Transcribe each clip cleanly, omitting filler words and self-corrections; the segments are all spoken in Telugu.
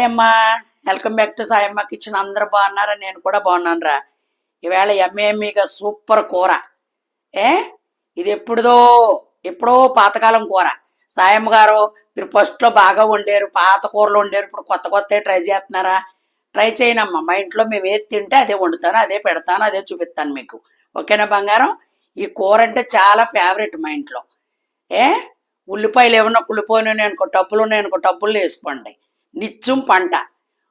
అమ్మా, welcome back to Sayamma kitchen. అందరూ బాగున్నారా? నేను కూడా బాగున్నాను రా. ఈవేళ ఎమ్మీగా సూపర్ కూర. ఏ ఇది ఎప్పుడో పాతకాలం కూర. సాయమ్మ గారు మీరు ఫస్ట్లో బాగా వండారు, పాత కూరలు వండారు, ఇప్పుడు కొత్త ట్రై చేస్తున్నారా? ట్రై చేయనమ్మా. మా ఇంట్లో మేము ఏది తింటే అదే వండుతాను, అదే పెడతాను, అదే చూపిస్తాను మీకు. ఓకేనా బంగారం? ఈ కూర అంటే చాలా ఫేవరెట్ మా ఇంట్లో. ఏ ఉల్లిపాయలు ఏమన్నా కుళ్ళిపోయినాయి అనుకో, డబ్బులు ఉన్నాయనుకో, డబ్బులు వేసుకోండి. నిత్యం పంట.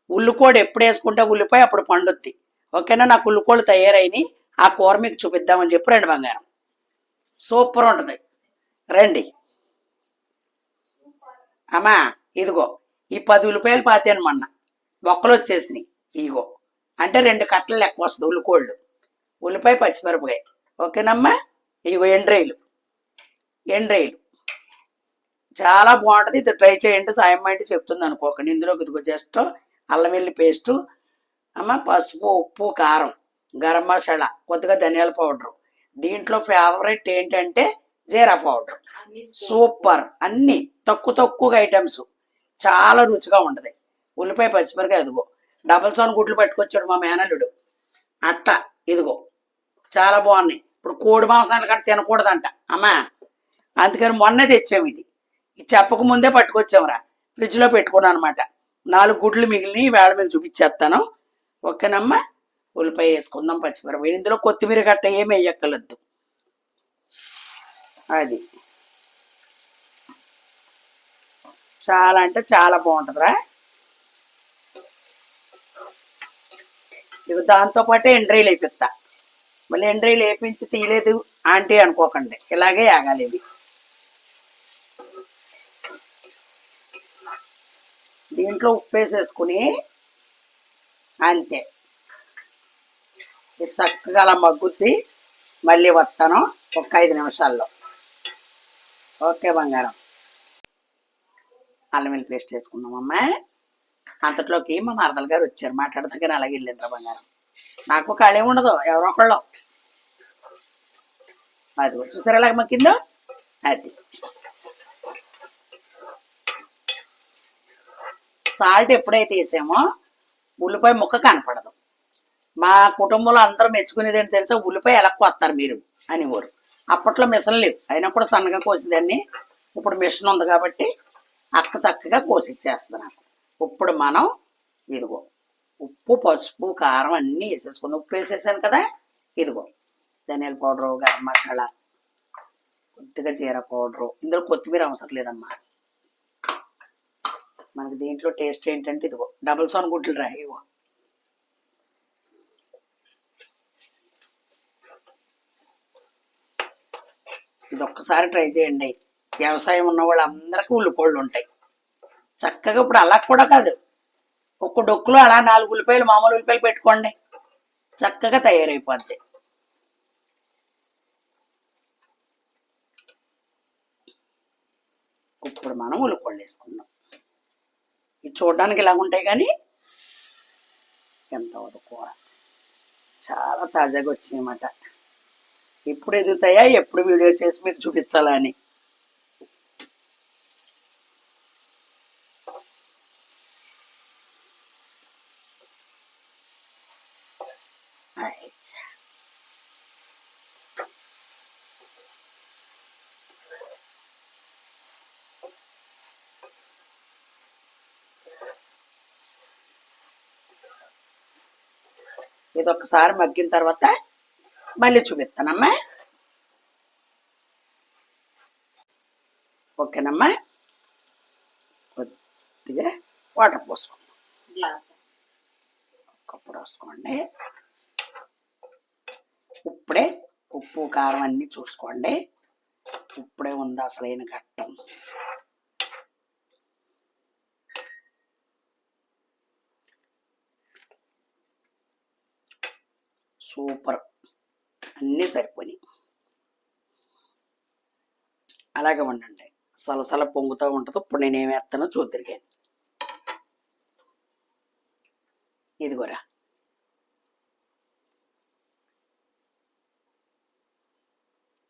ఉల్లికోడు ఎప్పుడు వేసుకుంటే ఉల్లిపాయ అప్పుడు పండుద్ది. ఓకేనా? నాకు ఉల్లికోళ్ళు తయారైనవి. ఆ కూర మీకు చూపిద్దామని చెప్పి రండి బంగారం. సూపర్ ఉంటుంది, రండి అమ్మా. ఇదిగో ఈ 10 ఉల్లిపాయలు పాతాను మొన్న, బొక్కలు వచ్చేసినాయి. ఇగో అంటే 2 కట్టలు లెక్క వస్తుంది ఉల్లికోళ్ళు. ఉల్లిపాయ, పచ్చిమిరపకాయ. ఓకేనమ్మా? ఇగో ఎండ్రాయిలు చాలా బాగుంటుంది. ఇది ట్రై చేయండి. సాయమ్మ అంటే చెప్తుంది అనుకోకండి. ఇందులోకి ఇదిగో జస్ట్ అల్లం వెల్లి పేస్టు, అమ్మ, పసుపు, ఉప్పు, కారం, గరం మసాలా, కొద్దిగా ధనియాల పౌడరు. దీంట్లో ఫేవరెట్ ఏంటంటే జీరా పౌడర్. సూపర్. అన్ని తక్కువగా ఐటమ్స్, చాలా రుచిగా ఉంటుంది. ఉల్లిపాయ, పచ్చిమిరకాయ. ఇదిగో డబల్ సోన్ గుడ్లు పట్టుకొచ్చాడు మా మేనల్లుడు. అట్ట ఇదిగో చాలా బాగున్నాయి. ఇప్పుడు కోడి మాంసాలు కట్ట తినకూడదంట అమ్మా, అందుకని మొన్నే తెచ్చాము. ఇది చెప్పక ముందే పట్టుకొచ్చామురా. ఫ్రిడ్జ్లో పెట్టుకున్నాను అనమాట. 4 గుడ్లు మిగిలిన వేళ మీద చూపించేస్తాను. ఓకేనమ్మా? ఉల్లిపాయ వేసుకుందాం, పచ్చిమిరపకాయ. ఇందులో కొత్తిమీర గట్ట ఏమి వేయక్కర్లేదు. అది చాలా అంటే చాలా బాగుంటుందిరా. ఇవి దాంతోపాటే ఎండ్రాయిలు వేపిస్తా. మళ్ళీ ఎండ్రాయిలు వేపించి తీయలేదు ఆంటీ అనుకోకండి, ఇలాగే ఆగాలి. ఇవి దీంట్లో ఉప్పు వేసేసుకుని అంతే. ఇది చక్కగా అలా మగ్గుద్ది. మళ్ళీ వస్తాను ఒక 5 నిమిషాల్లో. ఓకే బంగారం. అల్లం వెల్లి పేస్ట్ వేసుకున్నామమ్మా. అంతట్లోకి మా మరదలు గారు వచ్చారు, మాట్లాడదాకని అలాగే వెళ్ళిండ్రా బంగారం. నాకు ఖాళీ ఉండదు, ఎవరో ఒకళ్ళు. అది చూసారా ఎలాగ మగ్గిందో. అది సాల్ట్ ఎప్పుడైతే వేసామో ఉల్లిపాయ ముక్క కనపడదు. మా కుటుంబంలో అందరూ మెచ్చుకునేది ఏంటి తెలుసా? ఉల్లిపాయ ఎలా కోస్తారు మీరు అనేవారు. అప్పట్లో మిషన్ లేవు, అయినా కూడా సన్నగా కోసేదాన్ని. ఇప్పుడు మిషన్ ఉంది కాబట్టి అక్క చక్కగా కోసిచ్చేస్తున్నాను. ఇప్పుడు మనం ఇదిగో ఉప్పు, పసుపు, కారం అన్నీ వేసేసుకుందాం. ఉప్పు వేసేసాను కదా. ఇదిగో ధనియాల పౌడరు, గరం మసాలా, కొద్దిగా జీరా పౌడరు. ఇందులో కొత్తిమీర అవసరం లేదమ్మా. మనకి దీంట్లో టేస్ట్ ఏంటంటే ఇదిగో డబల్ సోన్ గుడ్లు రా. ఇగో ఇది ఒక్కసారి ట్రై చేయండి. వ్యవసాయం ఉన్న వాళ్ళు అందరికీ ఉల్లిపాయలు ఉంటాయి చక్కగా. ఇప్పుడు అలా కూడా కాదు, ఒక్క డొక్కులో అలా 4 ఉల్లిపాయలు, మామూలు ఉల్లిపాయలు పెట్టుకోండి, చక్కగా తయారైపోద్ది. ఇప్పుడు మనం ఉల్లిపాయలు వేసుకుందాం. ఇది చూడడానికి ఇలా ఉంటాయి కానీ ఎంత కూర చాలా తాజాగా వచ్చినాయన్నమాట. ఎప్పుడు ఎదుగుతాయా, ఎప్పుడు వీడియో చేసి మీకు చూపించాలని. ఇది ఒకసారి మగ్గిన తర్వాత మళ్ళీ చూపిస్తానమ్మా. ఓకేనమ్మా? కొద్దిగా వాటర్ పోసుకోండి, కప్పు పోసుకోండి. ఇప్పుడే ఉప్పు, కారం అన్నీ చూసుకోండి. ఇప్పుడే ఉంది అసలైన ఘట్టం. సూపర్. అన్నీ సరిపోయి అలాగే ఉండండి. సలసల పొంగుతూ ఉంటుంది. ఇప్పుడు నేనేమి వేస్తానో చూద్దరిగాను. ఇదిగోరా,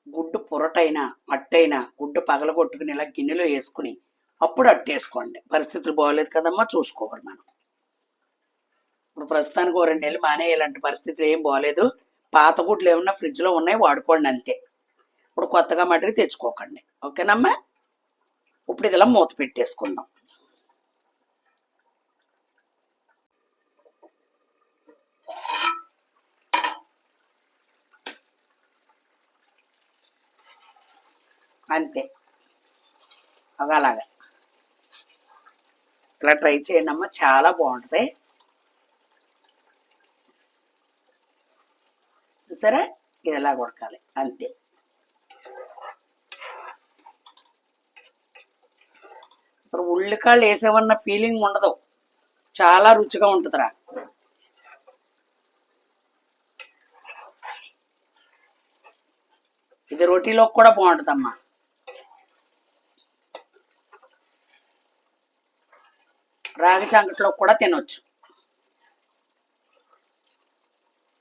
గుడ్డు పొరటైనా అట్టైనా గుడ్డు పగలగొట్టుకుని ఇలా గిన్నెలో వేసుకుని అప్పుడు అట్టేసుకోండి. పరిస్థితులు బాగోలేదు కదమ్మా, చూసుకోవాలి మనం. ఇప్పుడు ప్రస్తుతానికి 2 నెలలు మానేయాలంటే పరిస్థితులు ఏం బాగోలేదు. పాత గుడ్లు ఏమన్నా ఫ్రిడ్జ్లో ఉన్నాయి వాడుకోండి అంతే. ఇప్పుడు కొత్తగా మటుకు తెచ్చుకోకండి. ఓకేనమ్మా. ఇప్పుడు ఇది ఇలా మూత పెట్టేసుకుందాం. అంతే అలాగా ఇలా ట్రై చేయండి అమ్మా, చాలా బాగుంటుంది. చూసారా, ఇది ఎలా ఉడకాలి అంతే. అసలు ఉల్లికాయలు వేసేవన్న ఫీలింగ్ ఉండదు, చాలా రుచిగా ఉంటుందిరా. ఇది రోటీలోకి కూడా బాగుంటుందమ్మా. రాగి సంకట్లో కూడా తినొచ్చు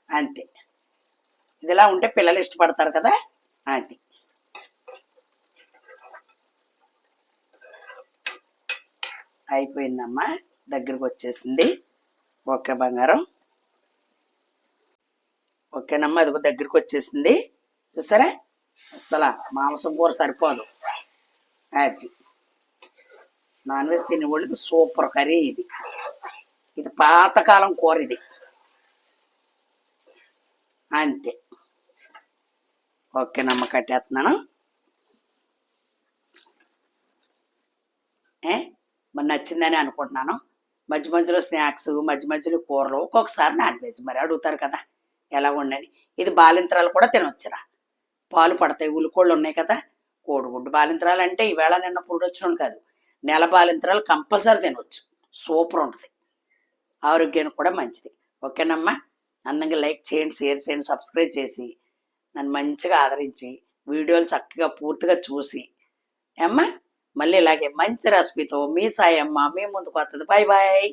అంతే. ఇదిలా ఉంటే పిల్లలు ఇష్టపడతారు కదా. అది అయిపోయిందమ్మా, దగ్గరికి వచ్చేసింది. ఓకే బంగారం, ఓకేనమ్మా. అదిగో దగ్గరికి వచ్చేసింది. చూసారా, అసలు మాంసం కూర సరిపోదు. అది నాన్ వెజ్ తినే వాళ్ళకి సూపర్ కర్రీ ఇది. ఇది పాతకాలం కూర ఇది అంతే. ఓకేనమ్మ, కట్టేస్తున్నాను. మరి నచ్చిందని అనుకుంటున్నాను. మధ్య మధ్యలో స్నాక్స్, మధ్య మధ్యలో కూరలు, ఒక్కొక్కసారి నాన్ వెజ్. మరి అడుగుతారు కదా ఎలా ఉండని. ఇది బాలింతరాలు కూడా తినొచ్చురా, పాలు పడతాయి. ఉల్లికోళ్ళు ఉన్నాయి కదా, కోడిగుడ్డు బాలింతరాలు అంటే ఈవేళ నిన్న పురుడు వచ్చిన కాదు, నెల బాలింతరాలు కంపల్సరీ తినవచ్చు. సూపర్ ఉంటుంది, ఆరోగ్యానికి కూడా మంచిది. ఓకేనమ్మా. అందంగా లైక్ చేయండి, షేర్ చేయండి, సబ్స్క్రైబ్ చేసి నన్ను మంచిగా ఆదరించి వీడియోలు చక్కగా పూర్తిగా చూసి అమ్మా, మళ్ళీ ఇలాగే మంచి రెసిపీతో మీ సాయమ్మ మీ ముందుకు వస్తుంది. Bye bye.